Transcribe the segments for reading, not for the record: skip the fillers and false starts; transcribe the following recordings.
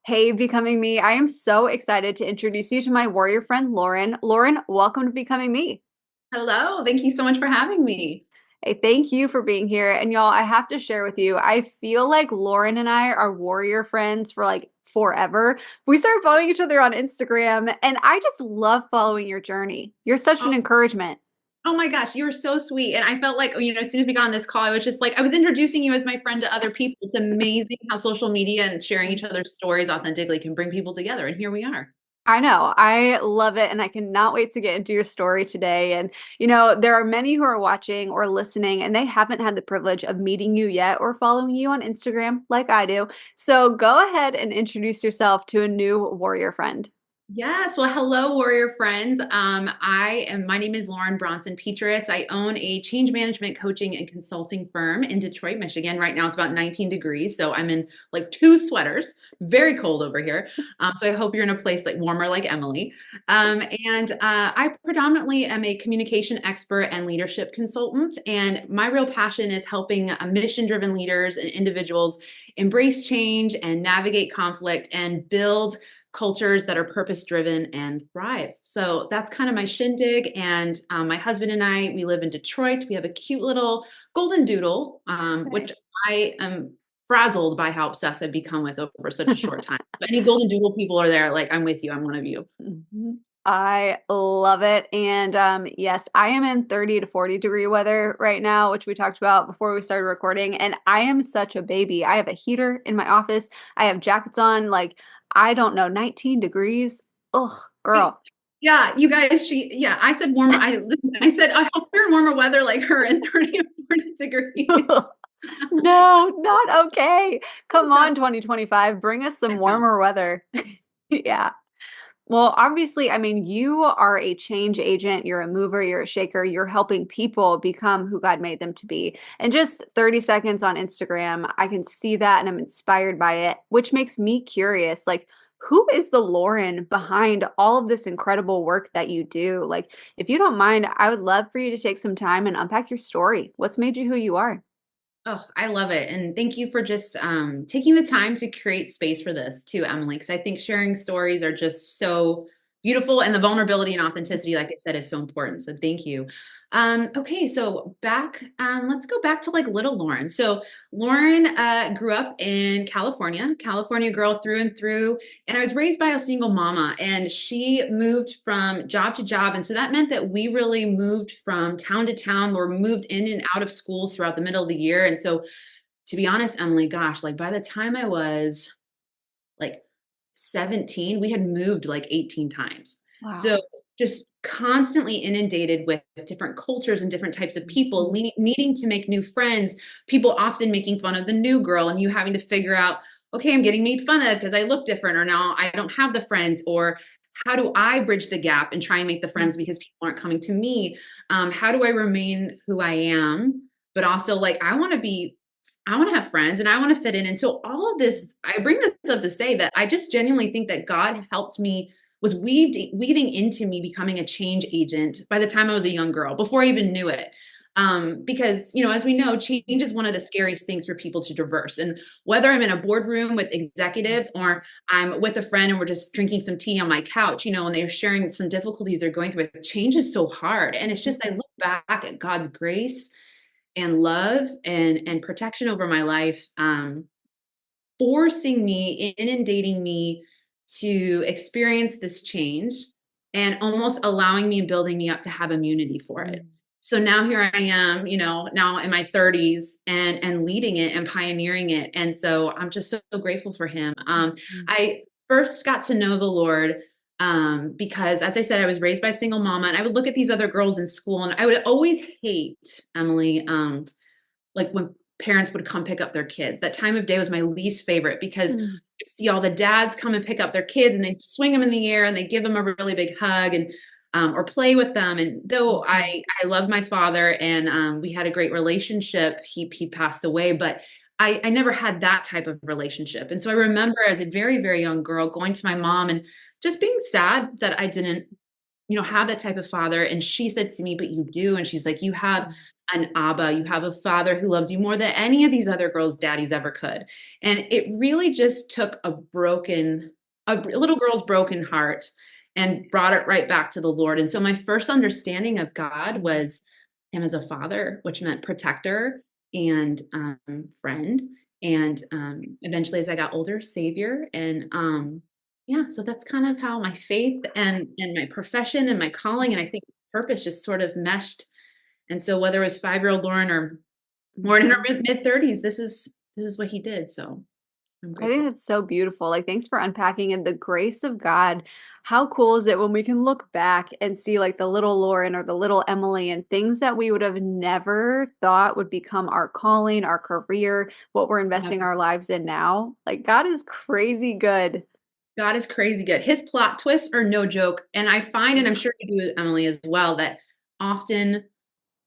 Hey, Becoming Me. I am so excited to introduce you to my warrior friend, Lauren. Lauren, welcome to Becoming Me. Hello, thank you so much for having me. Hey, thank you for being here. And y'all, I have to share with you, I feel like Lauren and I are warrior friends for like forever. We started following each other on Instagram, and I just love following your journey. You're such Oh, an encouragement. oh my gosh, you were so sweet. And I felt like, as soon as we got on this call, I was just like, I was introducing you as my friend to other people. It's amazing how social media and sharing each other's stories authentically can bring people together. And here we are. I know. I love it. And I cannot wait to get into your story today. And, there are many who are watching or listening, and they haven't had the privilege of meeting you yet or following you on Instagram like I do. So go ahead and introduce yourself to a new warrior friend. Yes. Well, hello, warrior friends. My name is Lauren Bronson Petrous. I own a change management coaching and consulting firm in Detroit, Michigan. Right now it's about 19 degrees. So I'm in like two sweaters, very cold over here. So I hope you're in a place like warmer like Emily. I predominantly am a communication expert and leadership consultant. And my real passion is helping mission driven leaders and individuals embrace change and navigate conflict and build cultures that are purpose driven and thrive. So that's kind of my shindig. And my husband and we live in Detroit. We have a cute little golden doodle, which I am frazzled by how obsessed I've become with over such a short time. If any golden doodle people are there, like I'm with you. I'm one of you. Mhm. I love it. And yes, I am in 30 to 40-degree weather right now, which we talked about before we started recording. And I am such a baby. I have a heater in my office. I have jackets on, like, I don't know, 19 degrees. Ugh, girl. Yeah, you guys, I said warmer. I said, I hope you're in warmer weather like her in 30 or 40 degrees. No, not okay. Come on, 2025. Bring us I some know. warmer weather. Yeah. Well, obviously, I mean, you are a change agent, you're a mover, you're a shaker, you're helping people become who God made them to be. And just 30 seconds on Instagram, I can see that and I'm inspired by it, which makes me curious. Like, who is the Lauren behind all of this incredible work that you do? Like, if you don't mind, I would love for you to take some time and unpack your story. What's made you who you are? Oh, I love it. And thank you for just taking the time to create space for this too, Emily, because I think sharing stories are just so beautiful and the vulnerability and authenticity, like I said, is so important. So thank you. Okay, so let's go back to like little Lauren. So Lauren grew up in California, California girl through and through. And I was raised by a single mama, and she moved from job to job. And so that meant that we really moved from town to town, or moved in and out of schools throughout the middle of the year. And so, to be honest, Emily, gosh, like by the time I was like 17, we had moved like 18 times. Wow. So just constantly inundated with different cultures and different types of people, Mhm. needing to make new friends, people often making fun of the new girl, and you having to figure out, okay, I'm getting made fun of because I look different, or now I don't have the friends, or how do I bridge the gap and try and make the friends because people aren't coming to me? How do I remain who I am, but also like I want to have friends and I want to fit in. And so all of this, I bring this up to say that I just genuinely think that God helped me, was weaving into me becoming a change agent by the time I was a young girl, before I even knew it. Because, as we know, change is one of the scariest things for people to traverse. And whether I'm in a boardroom with executives or I'm with a friend and we're just drinking some tea on my couch, and they're sharing some difficulties they're going through, change is so hard. And it's just, I look back at God's grace and love and protection over my life, forcing me, inundating me to experience this change and almost allowing me and building me up to have immunity for it. Mhm. So now here I am, now in my 30s and leading it and pioneering it. And so I'm just so grateful for him. Mhm. I first got to know the Lord because, as I said, I was raised by a single mama, and I would look at these other girls in school and I would always hate, Emily, like when parents would come pick up their kids. That time of day was my least favorite because Mhm. you see all the dads come and pick up their kids and they swing them in the air and they give them a really big hug and or play with them. And though Mhm. I love my father and we had a great relationship, he passed away, but I never had that type of relationship. And so I remember as a very, very young girl going to my mom and just being sad that I didn't have that type of father. And she said to me, but you do. And she's like, you have an Abba. You have a father who loves you more than any of these other girls' daddies ever could. And it really just took a little girl's broken heart and brought it right back to the Lord. And so my first understanding of God was him as a father, which meant protector and friend. And eventually, as I got older, savior. And yeah, so that's kind of how my faith and my profession and my calling and I think purpose just sort of meshed. And so whether it was 5-year-old Lauren or Lauren in her Mhm. mid 30s, this is what he did. So I'm I think grateful. that's so beautiful. Like, thanks for unpacking and the grace of God. How cool is it when we can look back and see like the little Lauren or the little Emily and things that we would have never thought would become our calling, our career, what we're Yeah. investing our lives in now? Like, God is crazy good. God is crazy good. His plot twists are no joke. And I find, and I'm sure you do, Emily, as well, that often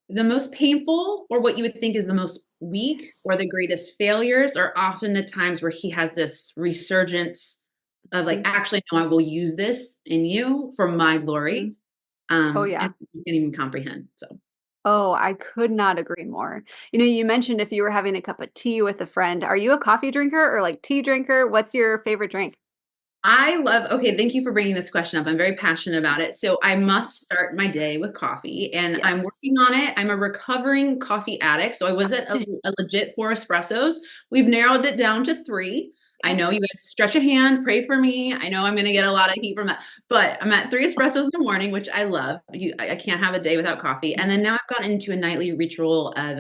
the most painful or what you would think is the most weak or Yes. the greatest failures are often the times where he has this resurgence of like, actually, no, I will use this in you for my Mhm. glory. Oh, And yeah. you can't even comprehend. So Oh, I could not agree more. You mentioned if you were having a cup of tea with a friend, are you a coffee drinker or like tea drinker? What's your favorite drink? okay, thank you for bringing this question up. I'm very passionate about it. So I must start my day with coffee and I'm Yes. working on it. I'm a recovering coffee addict. So I was at a legit 4 espressos. We've narrowed it down to 3. I know you guys stretch a hand, pray for me. I know I'm going to get a lot of heat from that, but I'm at 3 espressos in the morning, which I love. I can't have a day without coffee. And then now I've gotten into a nightly ritual of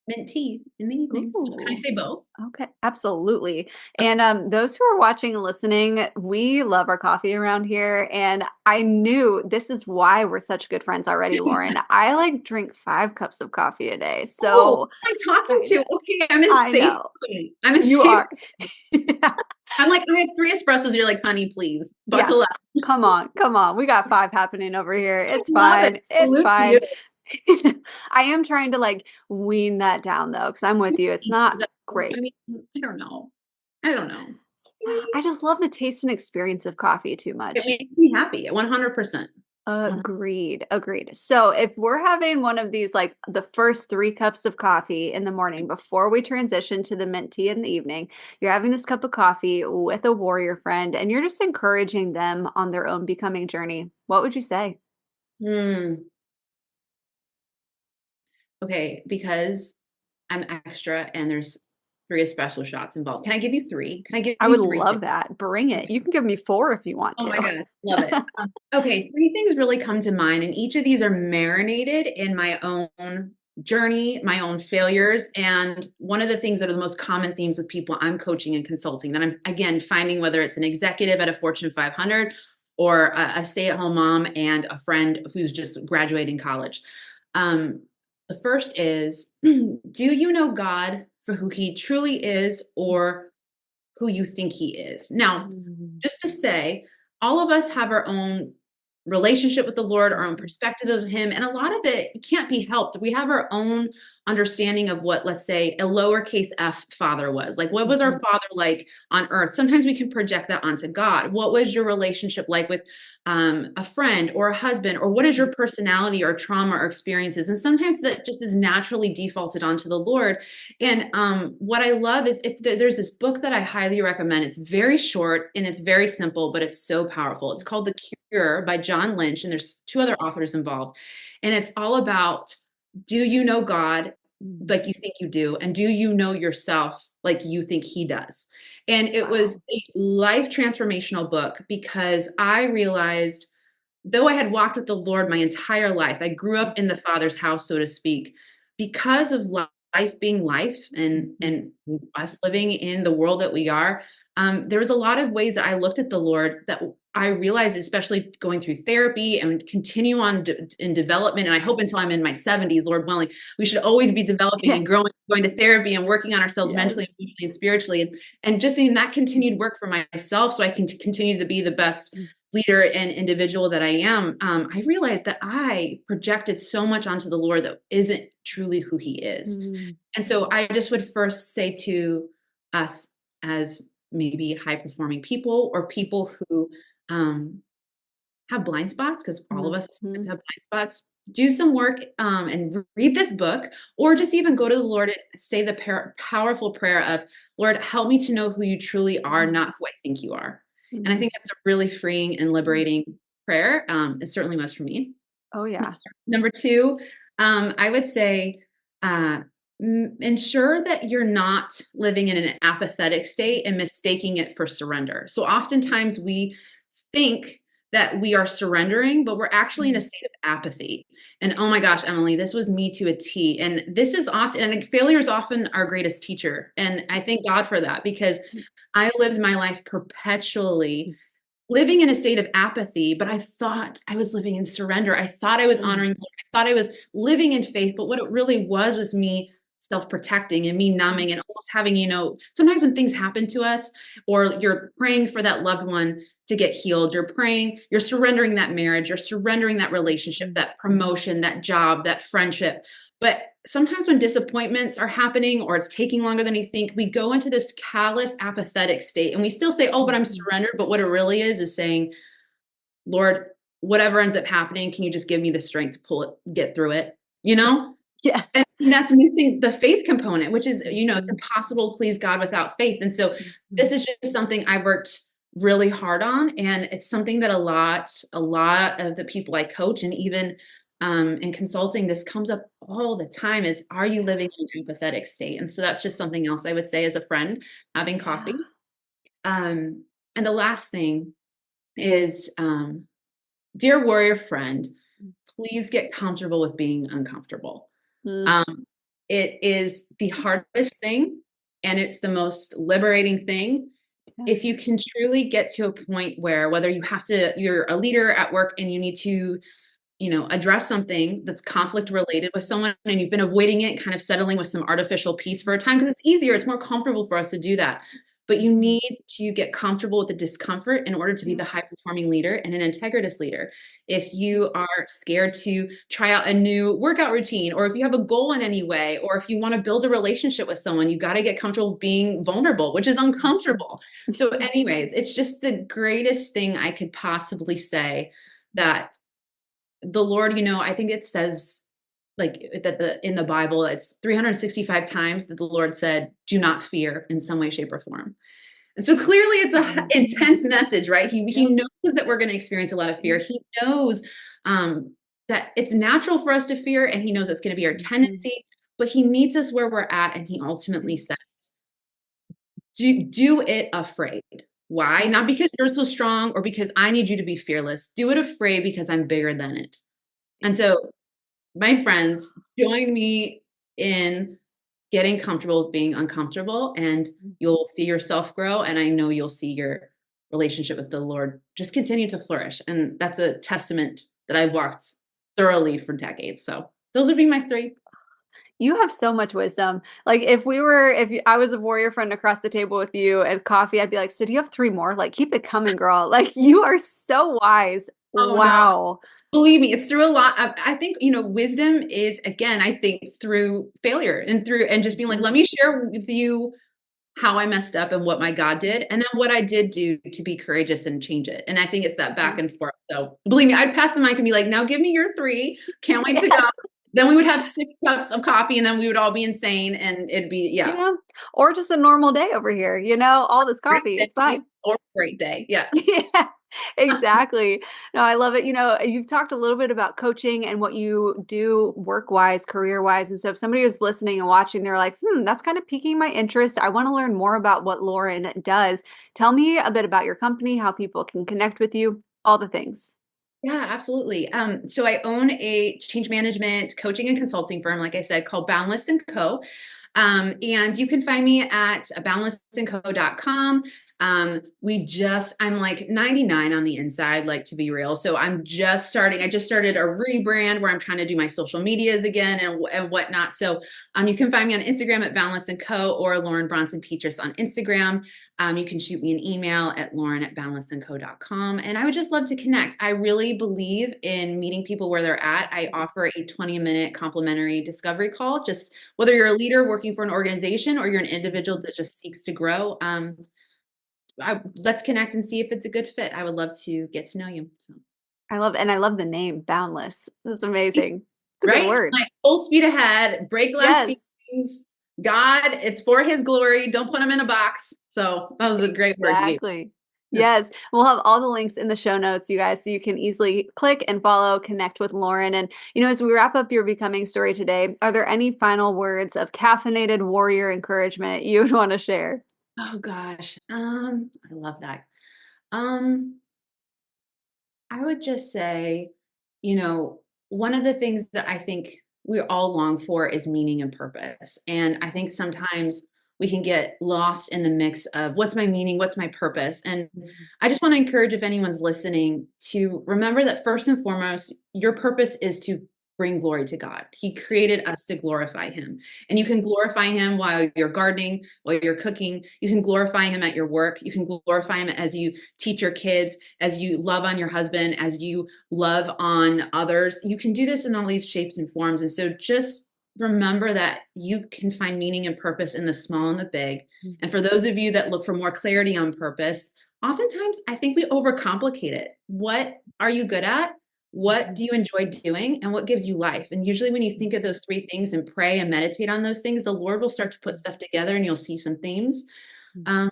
mint tea in the evening. So can I Ooh. say both? Okay, absolutely. And those who are watching and listening, we love our coffee around here. And I knew this is why we're such good friends already, Lauren. I like drink 5 cups of coffee a day. Oh, So I'm talking I to. know. Okay, I'm in I safe know. company. I'm in You safe. are. Yeah. I'm like, I have 3 espressos. You're like, honey, please Yeah. buckle up. Come on. Come on. We got 5 happening over here. I It's love it. fine. It's Salute to you. fine. I am trying to like wean that down though, because I'm with you. It's not I great. mean, I don't know. I don't know. I just love the taste and experience of coffee too It much. makes me happy. 100%. Agreed, agreed. So if we're having one of these, like the first 3 cups of coffee in the morning before we transition to the mint tea in the evening, you're having this cup of coffee with a warrior friend and you're just encouraging them on their own becoming journey. What would you say? Hmm. Okay, because I'm extra and there's 3 espresso shots involved. Can I give you 3? Can I give I would you 3 love things? that. Bring it. You can give me 4 if you want Oh my to. God, love it. Okay, 3 things really come to mind, and each of these are marinated in my own journey, my own failures. And one of the things that are the most common themes with people I'm coaching and consulting that I'm, again, finding whether it's an executive at a Fortune 500 or a stay at home mom and a friend who's just graduating college. Um, the first is do you know God for who he truly is or who you think he is? Now, Mm, just to say, all of us have our own relationship with the Lord, our own mhm. perspective of him, and a lot of it can't be helped. We have our own understanding of what, let's say, a lowercase f father was. Like, what was our Mhm. father like on earth? Sometimes we can project that onto God. What was your relationship like with a friend or a husband? Or what is your personality or trauma or experiences? And sometimes that just is naturally defaulted onto the Lord. And what I love is if there's this book that I highly recommend. It's very short and it's very simple, but it's so powerful. It's called The Cure by John Lynch, and there's 2 other authors involved. And it's all about, do you know God Mhm. like you think you do? And do you know yourself like you think he does? And it was Wow. a life transformational book because I realized, though I had walked with the Lord my entire life, I grew up in the Father's house, so to speak, because of life being life Mhm. and us living in the world that we are. There was a lot of ways that I looked at the Lord that I realized, especially going through therapy and continue on in development. And I hope until I'm in my 70s, Lord willing, we should always be developing and Yes. growing, going to therapy and working on ourselves mentally, Yes. emotionally, and spiritually. And just in that continued work for myself so I can continue to be the best Mhm. leader and individual that I am, I realized that I projected so much onto the Lord that isn't truly who he is. Mhm. And so I just would first say to us as maybe high performing people or people who um, have blind spots, because all of us as humans Mhm. have blind spots. do some work and read this book, or just even go to the Lord and say the powerful prayer of, Lord, help me to know who you truly are, Mhm. not who I think you are. And I Mhm. think that's a really freeing and Mhm. liberating prayer. It certainly was for me. Oh, yeah. Number two, I would say uh, ensure that you're not living in an apathetic state and mistaking it for surrender. So oftentimes we think that we are surrendering, but we're actually in a Mhm. state of apathy. And oh my gosh, Emily, this was me to a T. And this is often, and failure is often our greatest teacher. And I thank God for that because I lived my life perpetually living in a state of apathy, but I thought I was living in surrender. I thought I was Mhm. honoring God. I thought I was living in faith, but what it really was me self-protecting and me numbing and almost having, sometimes when things happen to us or you're praying for that loved one to get healed, you're praying, you're surrendering that marriage, you're surrendering that relationship, Mhm. that promotion, that job, that friendship. But sometimes when disappointments are happening or it's taking longer than you think, we go into this callous, apathetic state and we still say, oh, but I'm Mhm. surrendered. But what it really is saying, Lord, whatever ends up happening, can you just give me the strength to pull it, get through it? You know? Yes. And that's missing the faith component, which is, it's Mhm. impossible to please God without faith. And so this Mhm. is just something I worked really hard on. And it's something that a lot of the people I coach and even in consulting, this comes up all the time is, are you living in an empathetic state? And so that's just something else I would say as a friend, having Yeah. coffee. And the last thing is, dear warrior friend, please get comfortable with being uncomfortable. Mm. Um, it is the hardest thing, and it's the most liberating thing. If Yes. you can truly get to a point where whether you're a leader at work and you need to, address something that's conflict related with someone and you've been avoiding it, kind of settling with some artificial peace for a time because it's easier, it's more comfortable for us to do that. But you Mhm. need to get comfortable with the discomfort in order to be Yeah. the high performing leader and an integritous leader. If you are scared to try out a new workout routine, or if you have a goal in any way, or if you want to build a relationship with someone, you got to get comfortable being vulnerable, which is Mhm. uncomfortable. So, anyways, it's just the greatest thing I could possibly say that the Lord, I think it says like that in the Bible, it's 365 times that the Lord said, do not fear in some way, shape, or form. And so clearly it's a Mhm. intense message, right? He Yep. knows that we're going to experience a lot of fear. Yep. He knows that it's natural for us to fear, and he knows it's going to be our Mhm. tendency, but he meets us where we're at, and he ultimately says, do it afraid. Why? Yep. Not because you're so strong or because I need you to be fearless. Do it afraid because I'm bigger than it. And so my friends, join me in getting comfortable with being uncomfortable, and you'll see yourself grow. And I know you'll see your relationship with the Lord just continue to flourish. And that's a testament that I've walked thoroughly for decades. So those would be my three. You have so much wisdom. Like, I was a warrior friend across the table with you at coffee, I'd be like, "So do you have 3 more? Like, keep it coming, girl." Like, you are so wise. Oh no, Wow. believe me, it's through a lot. I think, wisdom is, again, I think through failure and just being like, Mhm. let me share with you how I messed up and what my God did, and then what I did do to be courageous and change it. And I think it's that back Mhm. and forth. So believe me, I'd pass the mic and be like, now give me your three. Can't wait to go. Yes. Then we would have 6 cups of coffee and then we would all be insane and it'd be, yeah, Yeah. Or just a normal day over here, all this great coffee, it's day fine. or great day. Yes. Yeah, exactly. No, I love it. You've talked a little bit about coaching and what you do work-wise, career-wise, and so if somebody is listening and watching, they're like, that's kind of piquing my interest. I want to learn more about what Lauren does. Tell me a bit about your company, how people can connect with you, all the things. Yeah, absolutely. So I own a change management coaching and consulting firm, like I said, called Boundless Co. And you can find me at boundlessandco.com. I'm like 99 on the inside, like to be real. So I just started a rebrand where I'm trying to do my social medias again and whatnot. So you can find me on Instagram at Boundless Co or Lauren Bronson Petrous on Instagram. You can shoot me an email at lauren@boundlessandco.com. And I would just love to connect. I really believe in meeting people where they're at. I offer a 20-minute complimentary discovery call, just whether you're a leader working for an organization or you're an individual that just seeks to grow. Let's connect and see if it's a good fit. I would love to get to know you. So. I love the name Boundless. That's amazing. It's a good Right? word. Like full speed ahead, break glass Yes, ceilings. God, it's for his glory. Don't put him in a box. So that was a great word you exactly. gave. Yes, we'll have all the links in the show notes, you guys, so you can easily click and follow, connect with Lauren. And, as we wrap up your becoming story today, are there any final words of caffeinated warrior encouragement you would want to share? Oh gosh. I love that. Um, I would just say, you know, one of the things that I think we all long for is meaning and purpose. And I think sometimes we can get lost in the mix of what's my meaning, what's my purpose. And I just want to encourage, if anyone's listening, to remember that first and foremost, your purpose is to bring glory to God. He created us to glorify Him. And you can glorify Him while you're gardening, while you're cooking. You can glorify Him at your work. You can glorify Him as you teach your kids, as you love on your husband, as you love on others. You can do this in all these shapes and forms. And so just remember that you can find meaning and purpose in the small and the big. And for those of you that look for more clarity on purpose, oftentimes I think we overcomplicate it. What are you good at? What do you enjoy doing? And what gives you life? And usually, when you think of those three things and pray and meditate on those things, the Lord will start to put stuff together and you'll see some themes. Um,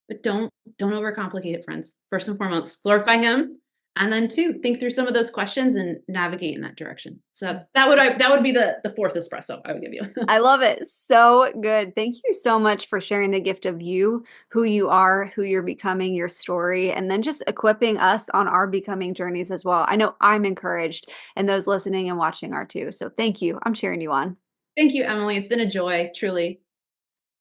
but don't overcomplicate it, friends. First and foremost, glorify Him, and then two, think through some of those questions and navigate in that direction. So that would be the fourth espresso I would give you. I love it. So good. Thank you so much for sharing the gift of you, who you are, who you're becoming, your story, and then just equipping us on our becoming journeys as well. I know I'm encouraged, and those listening and watching are too. So thank you. I'm cheering you on. Thank you, Emily. It's been a joy, truly.